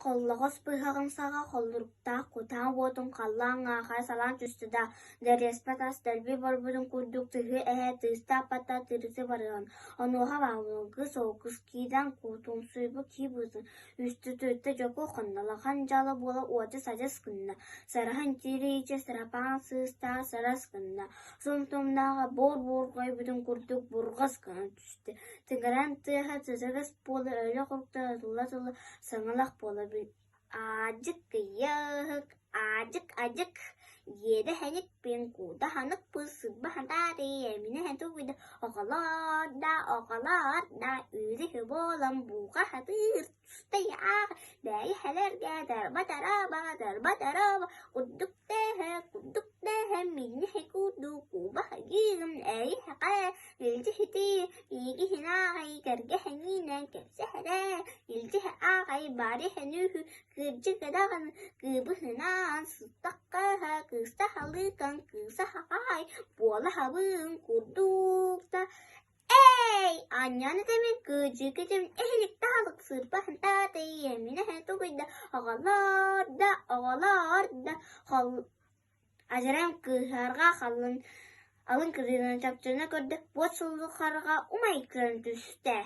Коллоҕос быһаҕын саҕа холлуруктаах кутаан буотун халлаан ааҕай салаан түстүдэ дэриэспэ тас дэлби барбытын курдук тыһы эһэ тыыстааппата тырысы барыан онуоха баамыгы соокус киирэн куутуумсуйбу кии быытын үстү тыытта дьоку хоннолахан дьалы буола уоты садьас гынна сарахан тириичэ сырапаан сыыстаа сарас гынна сум-сумнааҕа буор-буорҕойбутун курдук бурҕас гына түстэ тыгыран тыаһа тысыгас буола өлө хуруктара тулла саҥалах буола Аджык кыйык, ажык, диэдэ хэньик пин кууда ханык пысыбба хантаары эмине хэнтугуйда оҕолоор да, үөрү хыболам буuга хатыыр тустай аах, бэйи хэлэргэ дарба, куддук дэхэ, минни хэкууду, кууба хагиигым, эйи хэкэ, илжи хити, иги хинаагай, кэргэ хэнинэн, кэпсэ хэрэ, илжи хэаагай, бари хэнүүхү, кырдьы кыдаган, кыыбы хынаан, сыттаккаха, кыыста халыыкан, кыыса хакай, буола хабыын, курдуукта. Эй, аньяны тэмин кыыдьы эхилик таалык сырпа хантаатай, эмине хэнтугуйда, оҕолоор да, ажарам кыыһаарга халлын алын кырыынан чапчына көрдө, буот суллухарга умай кыран түстэ.